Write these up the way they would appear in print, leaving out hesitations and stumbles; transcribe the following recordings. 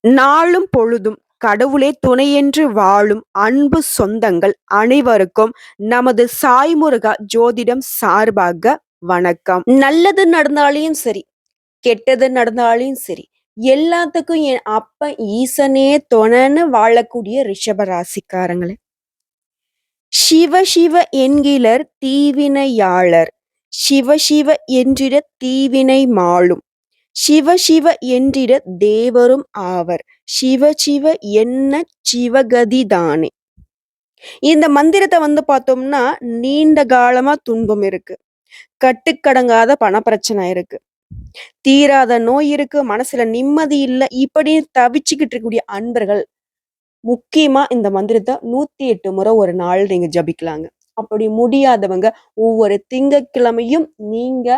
நாளும் பொழுதும் கடவுளே துணையென்று வாழும் அன்பு சொந்தங்கள் அனைவருக்கும் நமது சாய்முருகா ஜோதிடம் சார்பாக வணக்கம். நல்லது நடந்தாலையும் சரி, கெட்டது நடந்தாலையும் சரி, எல்லாத்துக்கும் என் அப்ப ஈசனே துணைன்னு வாழக்கூடிய ரிஷபராசிக்காரங்களே. சிவ சிவ என்கிலர் தீவினையாளர், சிவ சிவ என்றிட தீவினை மாளும், சிவ சிவ என்றிட தேவரும் ஆவர், சிவ சிவ என்ன சிவகதிதானே. இந்த மந்திரத்தை பார்த்தோம்னா நீண்ட காலமா துன்பம் இருக்கு, கட்டுக்கடங்காத பணப்பிரச்சனை இருக்கு, தீராத நோய் இருக்கு, மனசுல நிம்மதி இல்லை, இப்படி தவிச்சுக்கிட்டு இருக்கக்கூடிய அன்பர்கள் முக்கியமா இந்த மந்திரத்தை 108 முறை ஒரு நாள் நீங்க ஜபிக்கலாங்க. அப்படி முடியாதவங்க ஒவ்வொரு திங்கட்கிழமையும் நீங்க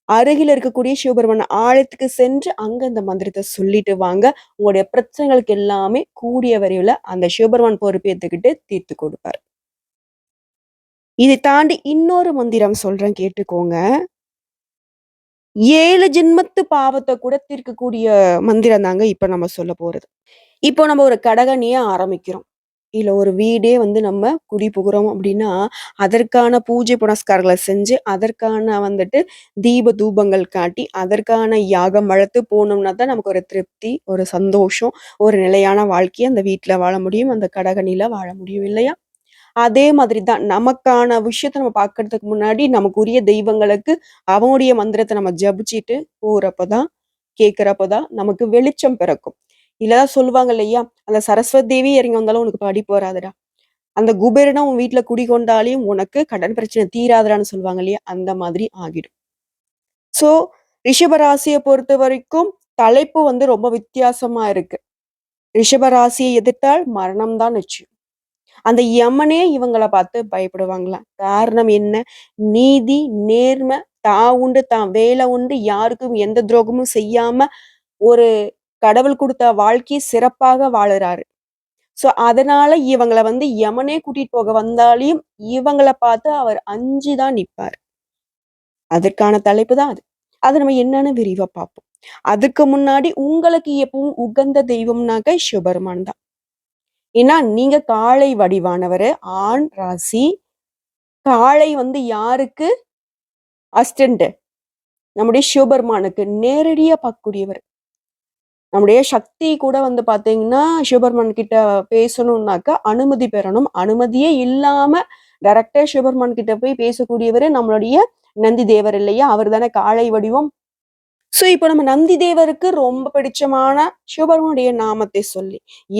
அருகில் இருக்கக்கூடிய சிவபெருமான ஆலயத்துக்கு சென்று அங்க இந்த மந்திரத்தை சொல்லிட்டு வாங்க. உங்களுடைய பிரச்சனைகளுக்கு எல்லாமே கூடிய வரையில அந்த சிவபெருமான் பொறுப்பேற்றுக்கிட்டு தீர்த்து கொடுப்பார். இதை தாண்டி இன்னொரு மந்திரம் சொல்றேன், கேட்டுக்கோங்க. 7 ஜென்மத்து பாவத்தை கூட தீர்க்கக்கூடிய மந்திரம் தாங்க இப்ப நம்ம சொல்ல போறது. இப்போ நம்ம ஒரு கடகணியை ஆரம்பிக்கிறோம், இல்ல ஒரு வீடே நம்ம குடி புகுறோம் அப்படின்னா அதற்கான பூஜை புனஸ்காரங்களை செஞ்சு அதற்கான தீப தூபங்கள் காட்டி அதற்கான யாகம் வளர்த்து போனோம்னா தான் நமக்கு ஒரு திருப்தி, ஒரு சந்தோஷம், ஒரு நிலையான வாழ்க்கையை அந்த வீட்டுல வாழ முடியும், அந்த கடகணில வாழ முடியும் இல்லையா? அதே மாதிரி தான் நமக்கான விஷயத்த நம்ம பார்க்கறதுக்கு முன்னாடி நமக்குரிய தெய்வங்களுக்கு அவனுடைய மந்திரத்தை நம்ம ஜபிச்சுட்டு போறப்பதான் கேட்கிறப்பதான் நமக்கு வெளிச்சம் பிறக்கும். இல்லதான் சொல்லுவாங்க இல்லையா, அந்த சரஸ்வதி தேவி இறங்கி வந்தாலும் உனக்கு படிப்பு வராதுடா, அந்த குபேரனா உன் வீட்டுல குடிகொண்டாலையும் உனக்கு கடன் பிரச்சனை தீராதுடான்னு சொல்லுவாங்க இல்லையா, அந்த மாதிரி ஆகிடும். சோ ரிஷபராசியை பொறுத்த வரைக்கும் தலைப்பு ரொம்ப வித்தியாசமா இருக்கு. ரிஷபராசியை எதிர்த்தால் மரணம் தான் நிச்சயம். அந்த யமனே இவங்களை பார்த்து பயப்படுவாங்களாம். காரணம் என்ன? நீதி, நேர்மை, தான் உண்டு தான் வேலை உண்டு, யாருக்கும் எந்த துரோகமும் செய்யாம ஒரு கடவுள் கொடுத்த வாழ்க்கையை சிறப்பாக வாழுறாரு. சோ அதனால இவங்களை யமனே கூட்டிட்டு போக வந்தாலையும் இவங்களை பார்த்து அவர் அஞ்சுதான் நிப்பார். அதற்கான தலைப்பு தான் அது. அது நம்ம என்னன்னு விரிவா பார்ப்போம். அதுக்கு முன்னாடி உங்களுக்கு எப்பவும் உகந்த தெய்வம்னாக்க சிவபெருமான் தான். ஏன்னா நீங்க காளை வடிவானவர், ஆண் ராசி. காளை யாருக்கு அஸ்டண்ட்? நம்முடைய சிவபெருமானுக்கு நேரடியா பார்க்கக்கூடியவர். நம்முடைய சக்தி கூட பாத்தீங்கன்னா சிவபெருமான் கிட்ட பேசணும்னாக்கா அனுமதி பெறணும். அனுமதியே இல்லாம டைரக்டா சிவபெருமான் கிட்ட போய் பேசக்கூடியவர் நம்மளுடைய நந்தி தேவர் இல்லையா? அவர் தானே காளை வடிவம். சோ இப்ப நம்ம நந்தி தேவருக்கு ரொம்ப பிடிச்சமான சிவபெருமானுடைய நாமத்தை சொல்லி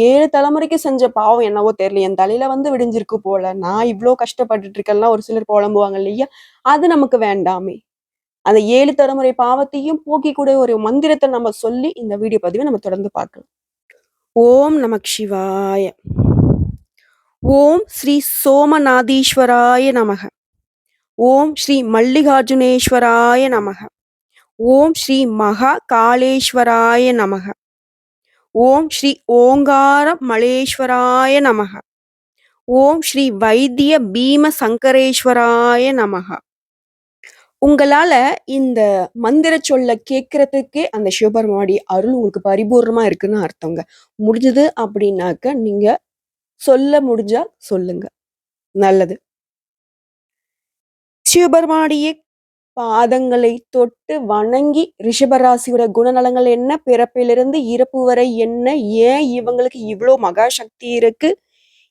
7 தலைமுறைக்கு செஞ்ச பாவம் என்னவோ தெரியல, என் தலையில விடிஞ்சிருக்கு போல, நான் இவ்வளவு கஷ்டப்பட்டுட்டு இருக்கேன்லாம் ஒரு சிலர் புலம்புவாங்க இல்லையா? அது நமக்கு வேண்டாமே. அந்த 7 தலைமுறை பாவத்தையும் போக்கிக்கூடிய ஒரு மந்திரத்தை நம்ம சொல்லி இந்த வீடியோ பதிவை நம்ம தொடர்ந்து பார்க்கலாம். ஓம் நமக் சிவாய. ஓம் ஸ்ரீ சோமநாதீஸ்வராய நமக. ஓம் ஸ்ரீ மல்லிகார்ஜுனேஸ்வராய நமக. ஓம் ஸ்ரீ மகா காளேஸ்வராய நமக. ஓம் ஸ்ரீ ஓங்கார மலேஸ்வராய நமக. ஓம் ஸ்ரீ வைத்திய பீம சங்கரேஸ்வராய நமக. உங்களால இந்த மந்திர சொல்ல கேட்கறதுக்கே அந்த சிவபெருமானுடைய அருள் உங்களுக்கு பரிபூர்ணமா இருக்குன்னு அர்த்தங்க. முடிஞ்சது அப்படின்னாக்க நீங்க சொல்ல முடிஞ்சா சொல்லுங்க, நல்லது. சிவபெருமானுடைய பாதங்களை தொட்டு வணங்கி ரிஷபராசியோட குணநலங்கள் என்ன, பிறப்பிலிருந்து இறப்பு வரை என்ன, ஏன் இவங்களுக்கு இவ்வளோ மகா சக்தி இருக்கு,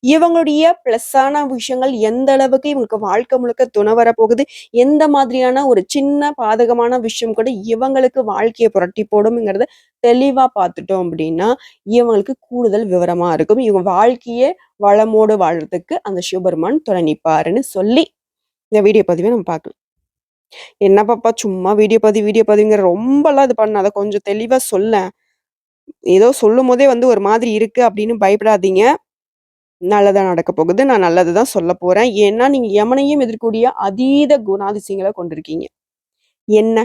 இவங்களுடைய பிளஸ்ஸான விஷயங்கள் எந்த அளவுக்கு இவங்களுக்கு வாழ்க்கை முழுக்க துணை வரப்போகுது, எந்த மாதிரியான ஒரு சின்ன பாதகமான விஷயம் கூட இவங்களுக்கு வாழ்க்கையை புரட்டி போடும்ங்கிறத தெளிவா பார்த்துட்டோம் அப்படின்னா இவங்களுக்கு கூடுதல் விவரமா இருக்கும். இவங்க வாழ்க்கையை வளமோடு வாழ்றதுக்கு அந்த சிவபெருமான் துணை நிற்பாருன்னு சொல்லி இந்த வீடியோ பதிவை நம்ம பார்க்கலாம். என்ன பாப்பா சும்மா வீடியோ பதிவுங்கிற ரொம்பலாம் இது பண்ணாத, கொஞ்சம் தெளிவா சொல்ல. ஏதோ சொல்லும் போதே ஒரு மாதிரி இருக்கு அப்படின்னு பயப்படாதீங்க. நல்லதா நடக்க போகுது. நான் நல்லதுதான் சொல்ல போறேன். ஏன்னா நீங்க யமனையும் எதிர்க்கூடிய அதீத குணாதிசயங்களை கொண்டிருக்கீங்க. என்ன?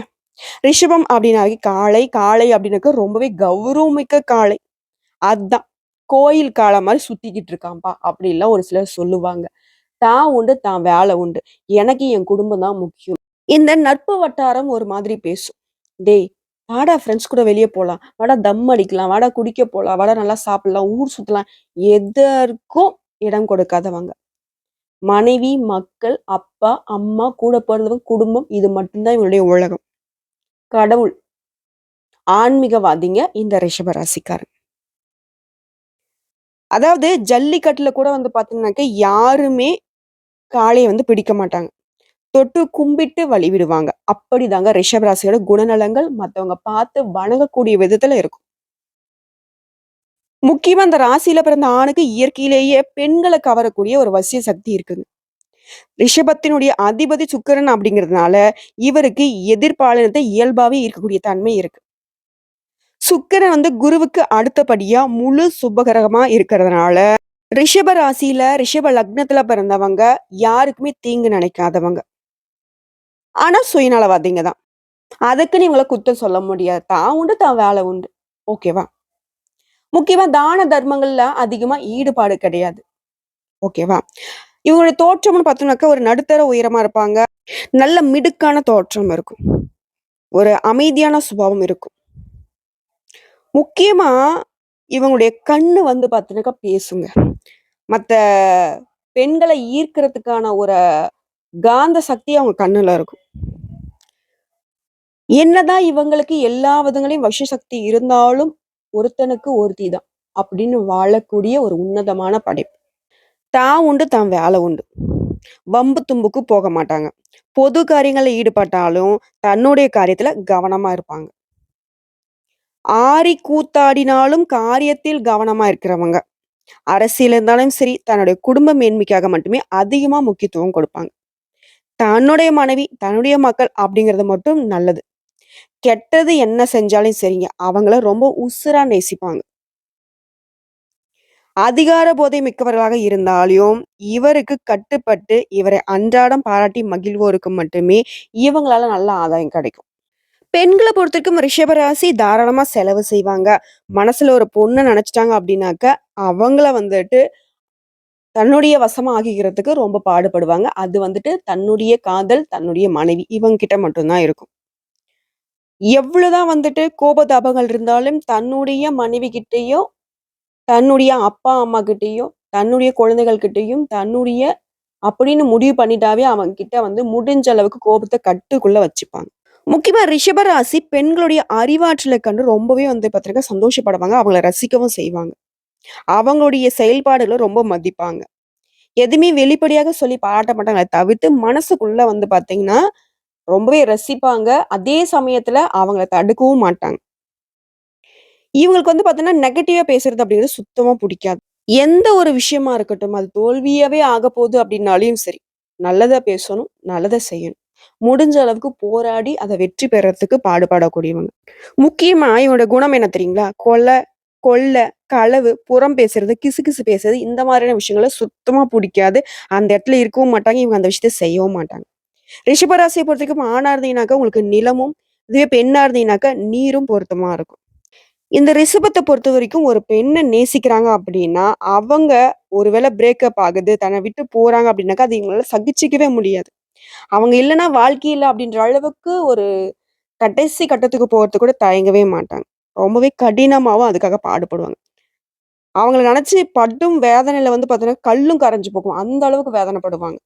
ரிஷபம் அப்படின்னாவே காளை. காளை அப்படின்னாக்க ரொம்பவே கௌரவமிக்க காளை. அதான் கோயில் காளை மாதிரி சுத்திக்கிட்டு இருக்கான்பா அப்படின்லாம் ஒரு சிலர் சொல்லுவாங்க. தான் உண்டு தான் வேலை உண்டு, எனக்கு என் குடும்பம் தான் முக்கியம். இந்த நட்பு வட்டாரம் ஒரு மாதிரி பேசும். டேய் வாடா ஃப்ரெண்ட்ஸ் கூட வெளிய போலாம். வாடா தம் அடிக்கலாம். வாடா குடிக்க போலாம். வாடா நல்லா சாப்பிடலாம். ஊர் சுத்தலாம். எதற்கும் இடம் கொடுக்காதவங்க. மனைவி, மக்கள், அப்பா, அம்மா, கூட பொறந்தவங்க, குடும்பம் இது மட்டும் தான் இவங்களுடைய உலகம். கடவுள், ஆன்மீகவாதிங்க இந்த ரிஷப ராசிக்காரங்க. அதாவது ஜல்லிக்கட்டுல கூட வந்து பார்த்தீங்கன்னாக்க, யாருமே காளைய வந்து பிடிக்க மாட்டாங்க. தொட்டு கும்பிட்டு வழிவிடுவாங்க. அப்படிதாங்க ரிஷப ராசியோட குணநலங்கள் மத்தவங்க பார்த்து வணங்கக்கூடிய விதத்துல இருக்கும். முக்கியமா அந்த ராசியில பிறந்த ஆணுக்கு இயற்கையிலேயே பெண்கள கவரக்கூடிய ஒரு வசிய சக்தி இருக்குங்க. ரிஷபத்தினுடைய அதிபதி சுக்கிரன் அப்படிங்கிறதுனால, இவருக்கு எதிர்பாலினத்த இயல்பாவே இருக்கக்கூடிய தன்மை இருக்கு. சுக்கிரன் வந்து குருவுக்கு அடுத்தபடியா முழு சுபகிரகமா இருக்கிறதுனால, ரிஷப ராசியில, ரிஷப லக்னத்துல பிறந்தவங்க யாருக்குமே தீங்கு நினைக்காதவங்க. ஆனா சுயநலவாதிங்க தான். அதுக்குன்னு இவங்கள குத்தம் சொல்ல முடியாது. தான் உண்டு, தான் வேலை உண்டு. ஓகேவா? முக்கியமா தான தர்மங்கள்ல அதிகமா ஈடுபாடு கிடையாது. ஓகேவா? இவங்களுடைய தோற்றம்னு பார்த்தோம்னாக்கா, ஒரு நடுத்தர உயரமா இருப்பாங்க. நல்ல மிடுக்கான தோற்றம் இருக்கும். ஒரு அமைதியான சுபாவம் இருக்கும். முக்கியமா இவங்களுடைய கண்ணு வந்து பார்த்தீங்கன்னாக்கா பேசுங்க. மத்த பெண்கள ஈர்க்கிறதுக்கான ஒரு காந்த சக்தி அவங்க கண்ணுல இருக்கும். என்னதான் இவங்களுக்கு எல்லா விதங்களையும் வஷ சக்தி இருந்தாலும், ஒருத்தனுக்கு ஒருத்தி தான். அப்படின்னு வாழக்கூடிய ஒரு உன்னதமான படைப்பு. தான் உண்டு, தான் வேலை உண்டு. வம்பு தும்புக்கு போக மாட்டாங்க. பொது காரியங்கள்ல ஈடுபட்டாலும், தன்னுடைய காரியத்துல கவனமா இருப்பாங்க. ஆரி கூத்தாடினாலும் காரியத்தில் கவனமா இருக்கிறவங்க. அரசியல் இருந்தாலும் சரி, தன்னுடைய குடும்ப மேன்மைக்காக மட்டுமே அதிகமா முக்கியத்துவம் கொடுப்பாங்க. தன்னுடைய மனைவி, தன்னுடைய மக்கள் அப்படிங்கிறது மட்டும் நல்லது. கெட்டது என்ன செஞ்சாலும் சரிங்க, அவங்கள ரொம்ப உசுரா நேசிப்பாங்க. அதிகார போதை மிக்கவர்களாக இருந்தாலும், இவருக்கு கட்டுப்பட்டு, இவரை அன்றாடம் பாராட்டி மகிழ்வோருக்கு மட்டுமே இவங்களால நல்ல ஆதாயம் கிடைக்கும். பெண்கள பொறுத்தவரைக்கும் ரிஷபராசி தாராளமா செலவு செய்வாங்க. மனசுல ஒரு பொண்ண நெனச்சுட்டாங்க அப்டின்னாக்க, அவங்கள வந்துட்டு தன்னுடைய வசமா ஆக்கிக்கிறதுக்கு ரொம்ப பாடுபடுவாங்க. அது வந்துட்டு தன்னுடைய காதல், தன்னுடைய மனைவி இவங்க கிட்ட மட்டும் தான் இருக்கும். எவ்வளவுதான் வந்துட்டு கோபதாபங்கள் இருந்தாலும், தன்னுடைய மனைவி கிட்டயும், தன்னுடைய அப்பா, அம்மா கிட்டயும், தன்னுடைய குழந்தைகள் கிட்டயும், தன்னுடைய அப்படின்னு முடிவு பண்ணிட்டாவே அவங்க கிட்ட வந்து முடிஞ்ச அளவுக்கு கோபத்த கட்டுக்குள்ள வச்சுப்பாங்க. முக்கியமா ரிஷபராசி பெண்களுடைய அறிவாற்றலை கண்டு ரொம்பவே வந்து பார்த்தீங்கன்னா சந்தோஷப்படுவாங்க. அவங்கள ரசிக்கவும் செய்வாங்க. அவங்களுடைய செயல்பாடுகள ரொம்ப மதிப்பாங்க. எதுவுமே வெளிப்படையாக சொல்லி பாராட்ட மாட்டாங்களே தவிர்த்து, மனசுக்குள்ள வந்து பார்த்தீங்கன்னா, ரொம்பவே ரசிப்பாங்க. அதே சமயத்துல அவங்கள தடுக்கவும் மாட்டாங்க. இவங்களுக்கு வந்து பார்த்தீங்கன்னா, நெகட்டிவா பேசுறது அப்படிங்கிறது சுத்தமா புடிக்காது. எந்த ஒரு விஷயமா இருக்கட்டும், அது தோல்வியாவே ஆகப்போகுது அப்படின்னாலயும் சரி, நல்லத பேசணும், நல்லத செய்யணும். முடிஞ்ச அளவுக்கு போராடி அத வெற்றி பெறறதுக்கு பாடுபடக்கூடியவங்க. முக்கியமா இவனோட குணம் என்ன தெரியுங்களா? கொள்ள, களவு, புறம் பேசுறது, கிசுகிசு பேசுறது இந்த மாதிரியான விஷயங்கள சுத்தமா புடிக்காது. அந்த இடத்துல இருக்கவும் மாட்டாங்க. இவங்க அந்த விஷயத்த செய்யவும் மாட்டாங்க. ரிஷபராசிய பொறுத்தவரைக்கும் ஆணா இருந்தீங்கனாக்கா உங்களுக்கு நிலமும், இதுவே பெண்ணா இருந்தீங்கனாக்கா நீரும் பொருத்தமா இருக்கும். இந்த ரிஷபத்த பொறுத்தவரைக்கும் ஒரு பெண்ண நேசிக்கிறாங்க அப்படின்னா, அவங்க ஒருவேள பிரேக்கப் ஆகுது, தன்ன விட்டு போறாங்க அப்படின்னாக்கா, அது இவங்களால சகிச்சுக்கவே முடியாது. அவங்க இல்லன்னா வாழ்க்கை இல்ல அப்படின்ற அளவுக்கு ஒரு கடைசி கட்டத்துக்கு போறதுக்கு கூட தயங்கவே மாட்டாங்க. ரொம்பவே கடினமாவும் அதுக்காக பாடுபடுவாங்க. அவங்கள நெனச்சு படும் வேதனையில வந்து பார்த்தீங்கன்னா, கல்லும் கரைஞ்சு போகும். அந்த அளவுக்கு வேதனைப்படுவாங்க.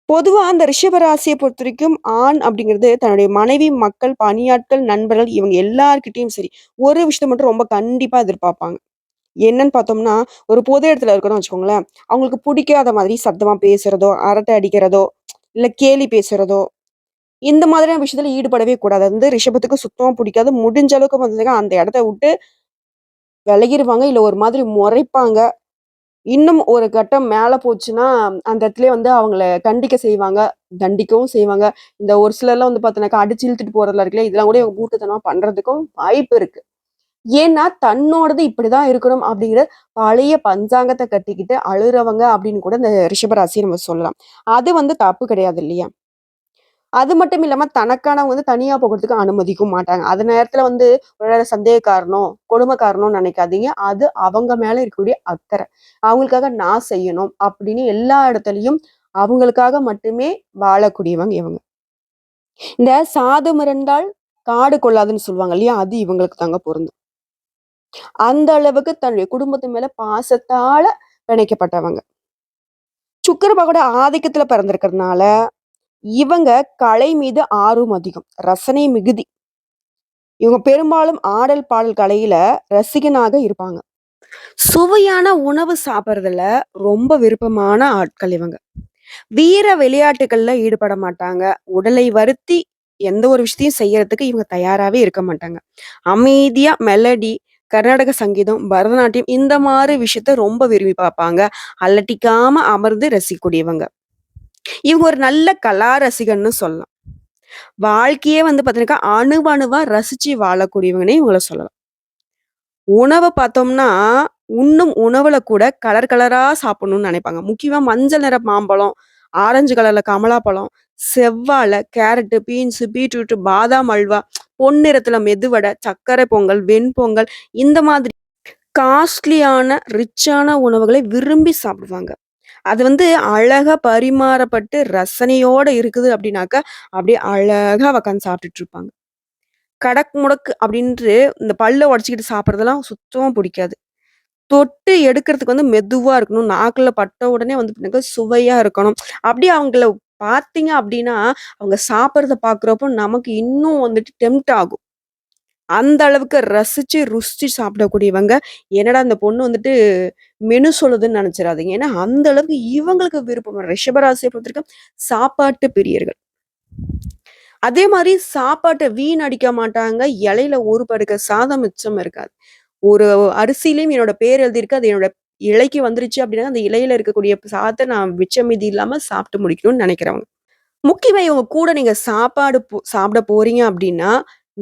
பொதுவா அந்த ரிஷப ராசிய பொறுத்தவரைக்கும் ஆண் அப்படிங்கிறது தன்னுடைய மனைவி, மக்கள், பணியாட்கள், நண்பர்கள் இவங்க எல்லார்கிட்டயும் சரி, ஒரு விஷயத்த மட்டும் ரொம்ப கண்டிப்பா எதிர்பார்ப்பாங்க. என்னன்னு பார்த்தோம்னா, ஒரு பொது இடத்துல இருக்கோம்னு வச்சுக்கோங்களேன், அவங்களுக்கு புடிக்காத மாதிரி சத்தமா பேசுறதோ, அரட்டை அடிக்கிறதோ, இல்ல கேலி பேசுறதோ, இந்த மாதிரியான விஷயத்துல ஈடுபடவே கூடாது. அது வந்து ரிஷபத்துக்கு சுத்தமா புடிக்காது. முடிஞ்ச அளவுக்கு பார்த்தீங்கன்னா, அந்த இடத்த விட்டு விலகிருவாங்க. இல்ல ஒரு மாதிரி முறைப்பாங்க. இன்னும் ஒரு கட்டம் மேல போச்சுன்னா, அந்த இடத்துலயே வந்து அவங்கள கண்டிக்க செய்வாங்க. தண்டிக்கவும் செய்வாங்க. இந்த ஒரு சிலர்லாம் வந்து பார்த்தீங்கன்னாக்கா, அடிச்சு இழுத்துட்டு போறதுலாம் இருக்குல்ல, இதெல்லாம் கூட இவங்க மூர்க்கத்தனமா பண்றதுக்கும் வாய்ப்பு இருக்கு. ஏன்னா, தன்னோடது இப்படிதான் இருக்கணும் அப்படிங்கிற பழைய பஞ்சாங்கத்த கட்டிக்கிட்டு அழுறவங்க அப்படின்னு கூட இந்த ரிஷபராசிய நம்ம சொல்லலாம். அது வந்து தப்பு கிடையாது இல்லையா? அது மட்டும் இல்லாம தனக்கானவங்க வந்து தனியா போகறதுக்கு அனுமதிக்கவும் மாட்டாங்க. அந்த நேரத்துல வந்து ஒரு சந்தேகக்காரனோ, கொடுமைக்காரனோ நினைக்காதீங்க. அது அவங்க மேல இருக்கக்கூடிய அக்கறை. அவங்களுக்காக நான் செய்யணும் அப்படின்னு எல்லா இடத்துலயும் அவங்களுக்காக மட்டுமே வாழக்கூடியவங்க இவங்க. இந்த "சாது மிரண்டால் காடு கொள்ளாதுன்னு சொல்லுவாங்க இல்லையா? அது இவங்களுக்கு தாங்க பொருந்தும். அந்த அளவுக்கு தன்னுடைய குடும்பத்து மேல பாசத்தால பிணைக்கப்பட்டவங்க. சுக்கிர பகவானோட ஆதிக்கத்துல பிறந்திருக்கிறதுனால, இவங்க கலை மீது ஆர்வம் அதிகம். ரசனை மிகுதி. இவங்க பெரும்பாலும் ஆடல், பாடல் கலையில ரசிகனாக இருப்பாங்க. சுவையான உணவு சாப்பிடுறதுல ரொம்ப விருப்பமான ஆட்கள் இவங்க. வீர விளையாட்டுகள்ல ஈடுபட மாட்டாங்க. உடலை வருத்தி எந்த ஒரு விஷயத்தையும் செய்யறதுக்கு இவங்க தயாராவே இருக்க மாட்டாங்க. அமைதியா மெலடி, கர்நாடக சங்கீதம், பரதநாட்டியம் இந்த மாரி விஷயத்த ரொம்ப விரும்பி பார்ப்பாங்க. அலட்டிக்காம அமர்ந்து ரசிக்கக்கூடியவங்க. இவங்க ஒரு நல்ல கலா ரசிகன்னு சொல்லலாம். வாழ்க்கையே வந்து பார்த்தீங்கன்னாக்கா, அணுவணுவா ரசிச்சு வாழக்கூடியவங்கன்னே இவங்கள சொல்லலாம். உணவ பார்த்தோம்னா, உண்ணும் உணவுல கூட கலர் கலரா சாப்பிடணும்னு நெனைப்பாங்க. முக்கியமா மஞ்சள் நிற மாம்பழம், ஆரஞ்சு கலர்ல கமலாப்பழம், செவ்வாழை, கேரட்டு, பீன்ஸு, பீட்ரூட், பாதாம் அல்வா, பொன்னிறத்துல மெதுவடை, சர்க்கரை பொங்கல், வெண்பொங்கல் இந்த மாதிரி காஸ்ட்லியான, ரிச்சான உணவுகளை விரும்பி சாப்பிடுவாங்க. அது வந்து அழகா பரிமாறப்பட்டு ரசனையோட இருக்குது அப்படின்னாக்கா, அப்படியே அழகா உக்காந்து சாப்பிட்டுட்டு இருப்பாங்க. கடக் முடக் அப்படின்ட்டு இந்த பல்ல உடைச்சுக்கிட்டு சாப்பிடுறதெல்லாம் சுத்தமா புடிக்காது. தொட்டு எடுக்கிறதுக்கு வந்து மெதுவா இருக்கணும். நாக்குல பட்ட உடனே வந்து பாத்தீங்கன்னா சுவையா இருக்கணும். அப்படியே அவங்கள பார்த்தீங்க அப்படின்னா, அவங்க சாப்பிடுறத பார்க்குறப்போ நமக்கு இன்னும் வந்துட்டு டெம்ப்ட் ஆகும். அந்த அளவுக்கு ரசிச்சு, ருசிச்சு சாப்பிடக்கூடியவங்க. என்னடா இந்த பொண்ணு வந்துட்டு மெனு சொல்லுதுன்னு நெனச்சிராதீங்க. ஏன்னா, அந்த அளவுக்கு இவங்களுக்கு விருப்பம். ரிஷபராசிய பொறுத்தவரைக்கும் சாப்பாட்டு பிரியர்கள். அதே மாரி சாப்பாட்ட வீணடிக்க மாட்டாங்க. இலையில ஒரு பருக்க சாதம் மிச்சம் இருக்காது. ஒரு அரிசியிலயும் என்னோட பேர் எழுதியிருக்கு. அது என்னோட இலைக்கு வந்துருச்சு அப்படின்னா, அந்த இலையில இருக்கக்கூடிய சாதத்த நான் மிச்சம் மீதி இல்லாம சாப்பிட்டு முடிக்கணும்னு நெனைக்கிறவங்க. முக்கியமா இவங்க கூட நீங்க சாப்பாடு சாப்பிட போறீங்க அப்படின்னா,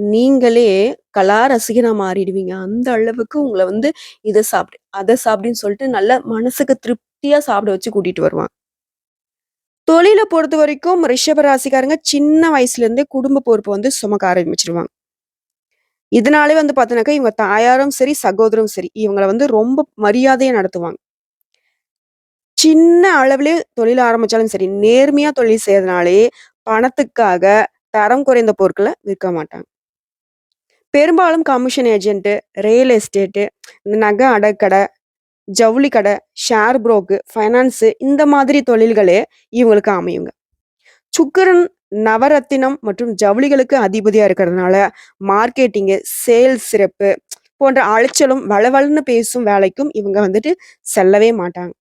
நீங்களே கலா ரசிகனா மாறிடுவீங்க. அந்த அளவுக்கு உங்கள வந்து இத சாப்பிடு, அத சாப்பிடுன்னு சொல்லிட்டு நல்ல மனசுக்கு திருப்தியா சாப்பிட வச்சு கூட்டிட்டு வருவாங்க. தொழில பொறுத்தவரைக்கும் ரிஷப ராசிக்காரங்க சின்ன வயசுலேருந்தே குடும்ப பொறுப்ப வந்து சுமக்க ஆரம்பிச்சுருவாங்க. இதனாலே வந்து பார்த்தீங்கன்னாக்கா, இவங்க தாயாரும் சரி, சகோதரரும் சரி, இவங்கள வந்து ரொம்ப மரியாதையா நடத்துவாங்க. சின்ன அளவிலே தொழில் ஆரம்பிச்சாலும் சரி, நேர்மையா தொழில் செய்றதுனாலேயே பணத்துக்காக தரம் குறைந்த பொருட்கள விற்க மாட்டாங்க. பெரும்பாலும் கமிஷன் ஏஜென்ட், ரியல் எஸ்டேட்டு, இந்த நகை அடக்கடை, ஜவுளி கடை, ஷேர் புரோக்கு, ஃபைனான்ஸு இந்த மாதிரி தொழில்களே இவங்களுக்கு அமையுங்க. சுக்கிரன் நவரத்தினம் மற்றும் ஜவுளிகளுக்கு அதிபதியா இருக்கிறதுனால, மார்க்கெட்டிங்கு, சேல்ஸ் சிறப்பு போன்ற அலைச்சலும், வளவளன்னு பேசும் வேலைக்கும் இவங்க வந்துட்டு செல்லவே மாட்டாங்க.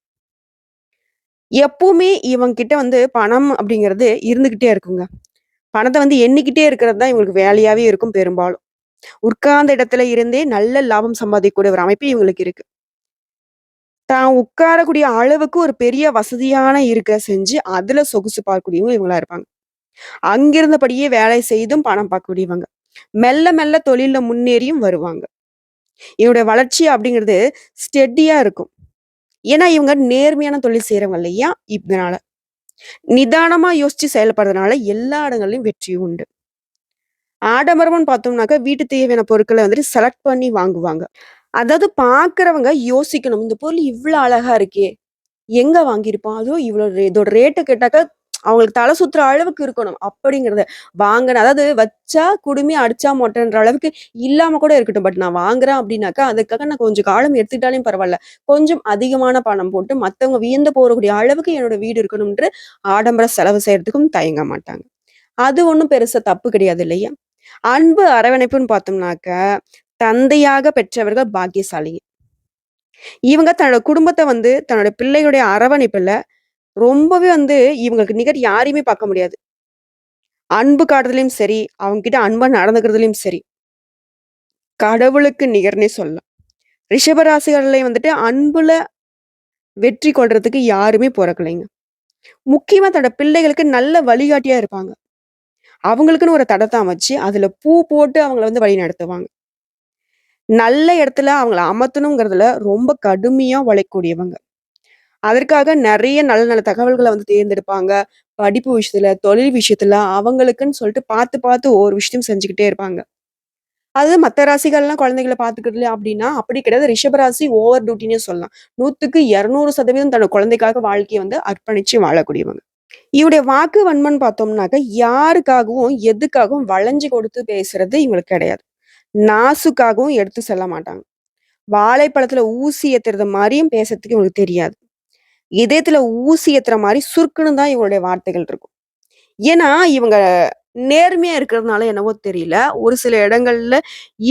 எப்பவுமே இவங்க கிட்ட வந்து பணம் அப்படிங்கிறது இருந்துகிட்டே இருக்குங்க. பணத்த வந்து எண்ணிக்கிட்டே இருக்கிறது தான் இவங்களுக்கு வேலையாவே இருக்கும் பெரும்பாலும். உட்கார்ந்த இடத்துல இருந்தே நல்ல லாபம் சம்பாதிக்கக்கூடிய ஒரு அமைப்பு இவங்களுக்கு இருக்கு. தான் உட்காரக்கூடிய அளவுக்கு ஒரு பெரிய வசதியான இருக்கை செஞ்சு, அதுல சொகுசு பார்க்கக்கூடியவங்க இவங்களா இருப்பாங்க. அங்கிருந்தபடியே வேலை செய்தும் பணம் பார்க்கக்கூடியவங்க. மெல்ல மெல்ல தொழில்ல முன்னேறியும் வருவாங்க. இவருடைய வளர்ச்சி அப்படிங்கிறது ஸ்டெடியா இருக்கும். ஏன்னா, இவங்க நேர்மையான தொழில் செய்றவங்க இல்லையா? இதனால. நிதானமா யோசிச்சு செயல்படுறதுனால எல்லா இடங்கள்லயும் வெற்றி உண்டு. ஆடம்பரம்னு பார்த்தோம்னாக்கா, வீட்டு தேவையான பொருட்கள வந்துட்டு செலக்ட் பண்ணி வாங்குவாங்க. அதாவது பார்க்கிறவங்க யோசிக்கணும். இந்த பொருள் இவ்ளோ அழகா இருக்கே! எங்க வாங்கியிருப்பான்? அதுவும் இவ்ளோ இதோட ரேட்ட கேட்டாக்கா, அவங்களுக்கு தல சுத்துற அளவுக்கு இருக்கணும். அப்படிங்கிறத வாங்குன அதாவது வச்சா குடுமி, அடிச்சா மொட்டைன்ற அளவுக்கு இல்லாம கூட இருக்கட்டும். பட் நான் வாங்குறேன் அப்படின்னாக்கா, அதுக்காக நான் கொஞ்சம் காலம் எடுத்துக்கிட்டாலும் பரவால்ல. கொஞ்சம் அதிகமான பணம் போட்டு மத்தவங்க வியந்து போறக்கூடிய அளவுக்கு என்னோட வீடு இருக்கணும்ன்று ஆடம்பர செலவு செய்றதுக்கும் தயங்க மாட்டாங்க. அது ஒண்ணும் பெருசா தப்பு கிடையாது இல்லையா? அன்பு அரவணைப்புன்னு பார்த்தோம்னாக்க, தந்தையாக பெற்றவர்கள் பாக்கியசாலிங்க. இவங்க தன்னோட குடும்பத்த வந்து தன்னோட பிள்ளைகளுடைய அரவணைப்புல ரொம்பவே வந்து இவங்களுக்கு நிகர் யாரையுமே பார்க்க முடியாது. அன்பு காட்டுறதுலயும் சரி, அவங்க கிட்ட அன்பா நடந்துக்கிறதுலயும் சரி, கடவுளுக்கு நிகர்னே சொல்லலாம். ரிஷப ராசிகள்லயும் வந்துட்டு அன்புல வெற்றி கொள்றதுக்கு யாருமே பொறக்கலைங்க. முக்கியமா தன்னோட பிள்ளைகளுக்கு நல்ல வழிகாட்டியா இருப்பாங்க. அவங்களுக்குன்னு ஒரு தடத்த அமைச்சு, அதுல பூ போட்டு அவங்கள வந்து வழி நடத்துவாங்க. நல்ல இடத்துல அவங்கள அமர்த்தணுங்கிறதுல ரொம்ப கடுமையா உழைக்கக்கூடியவங்க. அதற்காக நெறைய நல்ல நல்ல தகவல்கள வந்து தேர்ந்தெடுப்பாங்க. படிப்பு விஷயத்துல, தொழில் விஷயத்துல அவங்களுக்குன்னு சொல்லிட்டு பார்த்து பார்த்து ஒவ்வொரு விஷயம் செஞ்சுக்கிட்டே இருப்பாங்க. அது மத்த ராசிகள்லாம் குழந்தைகள பார்த்துக்கிறதுல அப்டின்னா, அப்படி கிடையாது. ரிஷப ராசி ஓவர் டியூட்டின்னே சொல்லலாம். 100க்கு 200% தன்னோட குழந்தைக்காக வாழ்க்கைய வந்து அர்ப்பணிச்சு வாழக்கூடியவங்க. இவருடைய வாக்கு வன்மன்னு பார்த்தோம்னாக்க, யாருக்காகவும், எதுக்காகவும் வளைஞ்சு கொடுத்து பேசுறது இவங்களுக்கு கிடையாது. நாசுக்காகவும் எடுத்து சொல்ல மாட்டாங்க. வாழைப்பழத்துல ஊசி ஏத்துறது மாரியும் பேசறதுக்கு இவங்களுக்கு தெரியாது. இதயத்துல ஊசி ஏத்துற மாரி சுருக்குன்னு தான் இவங்களுடைய வார்த்தைகள் இருக்கும். ஏன்னா, இவங்க நேர்மையா இருக்கிறதுனால என்னவோ தெரியல, ஒரு சில இடங்கள்ல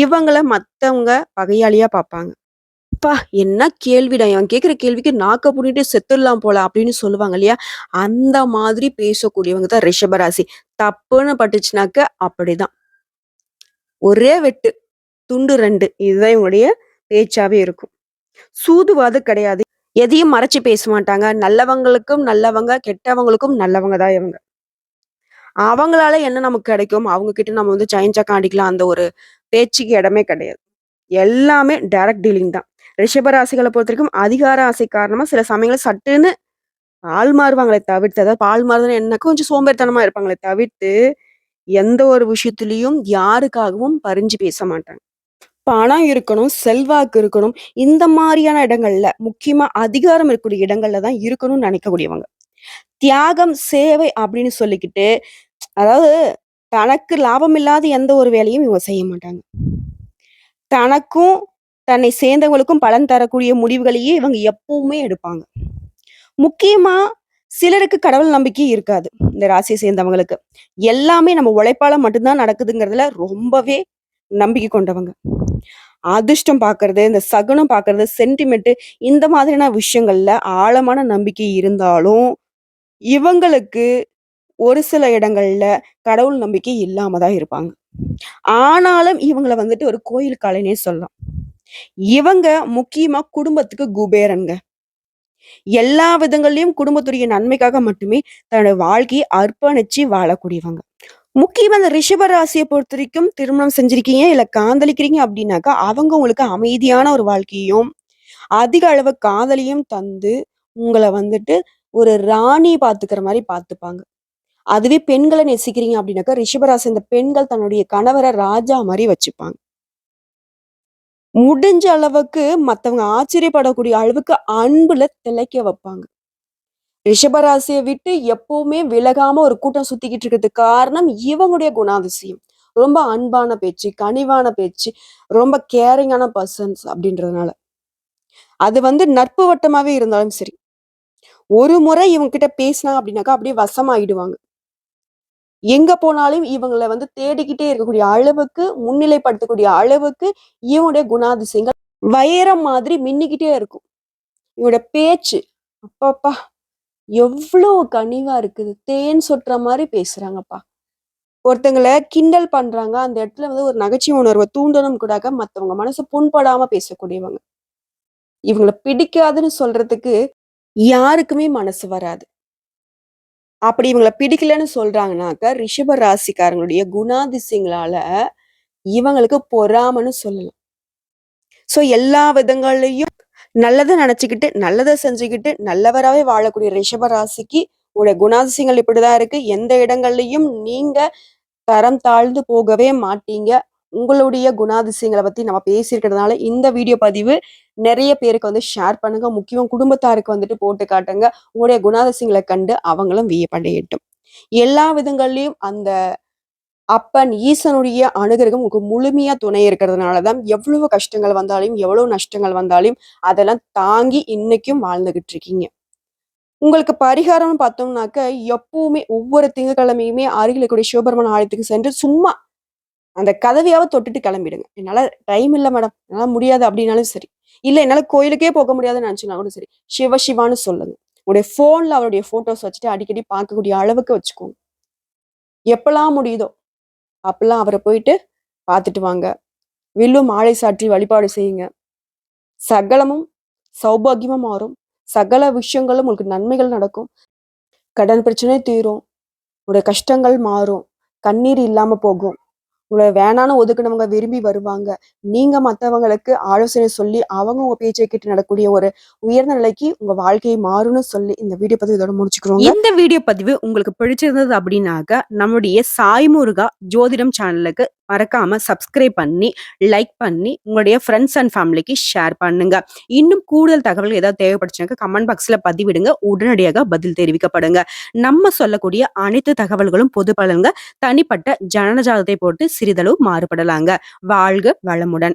இவங்கள மத்தவங்க பகையாளியா பார்ப்பாங்க. "அப்பா! என்ன கேள்விடா! இவன் கேட்கிற கேள்விக்கு நாக்க புடுங்கிட்டு செத்துடலாம் போல" அப்படின்னு சொல்லுவாங்க இல்லையா? அந்த மாதிரி பேசக்கூடியவங்க தான் ரிஷபராசி. தப்புன்னு பட்டுச்சுனாக்க அப்படிதான். ஒரே வெட்டு. துண்டு 2 இதுதான் இவங்களுடைய பேச்சாவே இருக்கும். சூதுவாது கிடையாது. எதையும் மறைச்சு பேச மாட்டாங்க. நல்லவங்களுக்கும் நல்லவங்க, கெட்டவங்களுக்கும் நல்லவங்க தான் இவங்க. அவங்களால என்ன நமக்கு கிடைக்கும்? அவங்க கிட்ட நம்ம வந்து சைன் காட்டிக்கலாம் அந்த ஒரு பேச்சுக்கு இடமே கிடையாது. எல்லாமே டைரக்ட் டீலிங் தான். ரிஷப ராசிகள பொறுத்தவரைக்கும் அதிகார ஆசை காரணமா சில சமயங்கள்ல சட்டுன்னு ஆள் மாறுவாங்களே தவிர்த்து, அதாவது பால் மாறுதுன்னா என்ன கொஞ்சம் சோம்பேறித்தனமா இருப்பாங்களே தவிர்த்து, எந்த ஒரு விஷயத்திலயும் யாருக்காகவும் பரிஞ்சு பேச மாட்டாங்க. பணம் இருக்கணும், செல்வாக்கு இருக்கணும். இந்த மாரியான இடங்கள்ல, முக்கியமா அதிகாரம் இருக்கக்கூடிய இடங்கள்ல தான் இருக்கணும்னு நினைக்கக்கூடியவங்க. தியாகம், சேவை அப்படின்னு சொல்லிக்கிட்டு, அதாவது தனக்கு லாபம் இல்லாத எந்த ஒரு வேலையும் இவங்க செய்ய மாட்டாங்க. தனக்கும், தன்னை சேர்ந்தவங்களுக்கும் பலன் தரக்கூடிய முடிவுகளையே இவங்க எப்பவுமே எடுப்பாங்க. முக்கியமா சிலருக்கு கடவுள் நம்பிக்கை இருக்காது. இந்த ராசியை சேர்ந்தவங்களுக்கு. எல்லாமே நம்ம உழைப்பால மட்டும் தான் நடக்குதுங்கிறதுல ரொம்பவே நம்பிக்கை கொண்டவங்க. அதிர்ஷ்டம் பார்க்கறது, இந்த சகுனம் பார்க்கறது, சென்டிமென்ட் இந்த மாதிரியான விஷயங்கள்ல ஆழமான நம்பிக்கை இருந்தாலும், இவங்களுக்கு ஒரு சில இடங்கள்ல கடவுள் நம்பிக்கை இல்லாம தான் இருப்பாங்க. ஆனாலும் இவங்கள வந்துட்டு ஒரு கோயில் காளைன்னே சொல்லலாம். இவங்க முக்கியமா குடும்பத்துக்கு குபேரன்ங்க. எல்லா விதங்கள்லயும் குடும்பத்துடைய நன்மைக்காக மட்டுமே தன்னோட வாழ்க்கையை அர்ப்பணிச்சு வாழக்கூடியவங்க. முக்கியமா இந்த ரிஷப ராசிய பொறுத்தவரைக்கும் திருமணம் செஞ்சிருக்கீங்க, இல்ல காதலிக்கிறீங்க அப்படின்னாக்கா, அவங்க உங்களுக்கு அமைதியான ஒரு வாழ்க்கையும், அதிக அளவு காதலையும் தந்து, உங்கள வந்துட்டு ஒரு ராணி பாத்துக்கிற மாரி பாத்துப்பாங்க. அதுவே பெண்கள நேசிக்கிறீங்க அப்படின்னாக்கா, ரிஷபராசி இந்த பெண்கள் தன்னுடைய கணவர ராஜா மாரி வச்சுப்பாங்க. முடிஞ்ச அளவுக்கு மத்தவங்க ஆச்சரியப்படக்கூடிய அளவுக்கு அன்புல திளைக்க வைப்பாங்க. ரிஷபராசிய விட்டு எப்பவுமே விலகாம ஒரு கூட்டம் சுத்திக்கிட்டு இருக்கிறதுக்கு காரணம் இவங்களுடைய குணாதிசயம். ரொம்ப அன்பான பேச்சு, கனிவான பேச்சு, ரொம்ப கேரிங்கான பர்சன்ஸ் அப்படின்றதுனால. அது வந்து நட்பு வட்டமாவே இருந்தாலும் சரி. ஒரு முறை இவங்க கிட்ட பேசினாங்க அப்படின்னாக்கா, அப்படியே வசமாயிடுவாங்க. எங்க போனாலும் இவங்கள வந்து தேடிக்கிட்டே இருக்கக்கூடிய அளவுக்கு, முன்னிலைப்படுத்தக்கூடிய அளவுக்கு இவங்களுடைய குணாதிசயங்கள் வைரம் மாதிரி மின்னிக்கிட்டே இருக்கும். இவங்களோட பேச்சு, அப்பப்பா! எவ்ளோ கனிவா இருக்குது. தேன் சொட்டுற மாரி பேசுறாங்கப்பா. ஒருத்தங்கள கிண்டல் பண்றாங்க. அந்த இடத்துல வந்து ஒரு நகைச்சுவை உணர்வ தூண்டணும் கூடாக மத்தவங்க மனசு புண்படாம பேசக்கூடியவங்க. இவங்கள பிடிக்காதுன்னு சொல்றதுக்கு யாருக்குமே மனசு வராது. அப்படி இவங்கள பிடிக்கலன்னு சொல்றாங்கன்னாக்க, ரிஷப ராசிக்காரங்களுடைய குணாதிசயங்களால இவங்களுக்கு பொறாமன்னு சொல்லலாம். ஸோ எல்லா விதங்கள்லயும் நல்லத நெனச்சுக்கிட்டு, நல்லத செஞ்சுக்கிட்டு, நல்லவராவே வாழக்கூடிய ரிஷப ராசிக்கு உங்களுடைய குணாதிசயங்கள் இப்படிதான் இருக்கு. எந்த இடங்கள்லயும் நீங்க தரம் தாழ்ந்து போகவே மாட்டீங்க. உங்களுடைய குணாதிசயங்கள பத்தி நம்ம பேசியிருக்கிறதுனால, இந்த வீடியோ பதிவு நெறைய பேருக்கு வந்து ஷேர் பண்ணுங்க. முக்கியமா குடும்பத்தாருக்கு வந்துட்டு போட்டு காட்டுங்க. உங்களுடைய குணாதிசயங்கள கண்டு அவங்களும் வியப்படையட்டும். எல்லா விதங்கள்லயும் அந்த அப்பன் ஈசனுடைய அனுகிரகம் உங்களுக்கு முழுமையா துணை இருக்கிறதுனால தான் எவ்வளவு கஷ்டங்கள் வந்தாலும், எவ்வளவு நஷ்டங்கள் வந்தாலும், அதெல்லாம் தாங்கி இன்னைக்கும் வாழ்ந்துகிட்டு இருக்கீங்க. உங்களுக்கு பரிகாரம்னு பார்த்தோம்னாக்க, எப்பவுமே ஒவ்வொரு திங்கட்கிழமையுமே அருகில் இருக்கக்கூடிய சிவபெருமான் ஆலயத்துக்கு சென்று சும்மா அந்த கதவையாவது தொட்டுட்டு கிளம்பிடுங்க. "என்னால டைம் இல்ல மேடம். என்னால முடியாது." அப்படின்னாலும் சரி. இல்ல என்னால கோயிலுக்கே போக முடியாதுன்னு நினைச்சீங்கன்னா கூட சரி. சிவ சிவான்னு சொல்லுங்க. உங்களுடைய ஃபோன்ல அவருடைய ஃபோட்டோஸ் வச்சுட்டு அடிக்கடி பார்க்கக்கூடிய அளவுக்கு வச்சுக்கோங்க. எப்பலாம் முடியுதோ, அப்பலாம் அவர போயிட்டு பார்த்துட்டு வாங்க. வில்லும் மாலை சாற்றி வழிபாடு செய்யுங்க. சகலமும் சௌபாக்கியமா மாறும். சகல விஷயங்களும் உங்களுக்கு நன்மைகள் நடக்கும். கடன் பிரச்சனை தீரும். உங்களுடைய கஷ்டங்கள் மாறும். கண்ணீர் இல்லாம போகும். உங்கள வேணான்னு ஒதுக்குனவங்க விரும்பி வருவாங்க. நீங்க மத்தவங்களுக்கு ஆலோசனை சொல்லி, அவங்க உங்க பேச்சை கேட்டு நடக்கக்கூடிய ஒரு உயர்ந்த நிலைக்கு உங்க வாழ்க்கை மாறும்னு சொல்லி இந்த வீடியோ பதிவு இதோட முடிச்சுக்கிறோங்க. இந்த வீடியோ பதிவு உங்களுக்கு பிடிச்சிருந்தது அப்படின்னாக்க, நம்முடைய சாய் முருகா ஜோதிடம் சேனலுக்கு மறக்காம சப்ஸ்கிரைப் பண்ணி, லைக் பண்ணி, உங்களுடைய ஃப்ரெண்ட்ஸ் அண்ட் ஃபேமிலிக்கு ஷேர் பண்ணுங்க. இன்னும் கூடுதல் தகவல் ஏதாவது தேவைப்பட்டுச்சுனாக்கா கமெண்ட் பாக்ஸ்ல பதிவிடுங்க. உடனடியாக பதில் தெரிவிக்கப்படுங்க. நம்ம சொல்லக்கூடிய அனைத்து தகவல்களும் பொது பலன்க. தனிப்பட்ட ஜனன ஜாதகத்தை பொறுத்து சிறிதளவு மாறுபடலாங்க. வாழ்க வளமுடன்.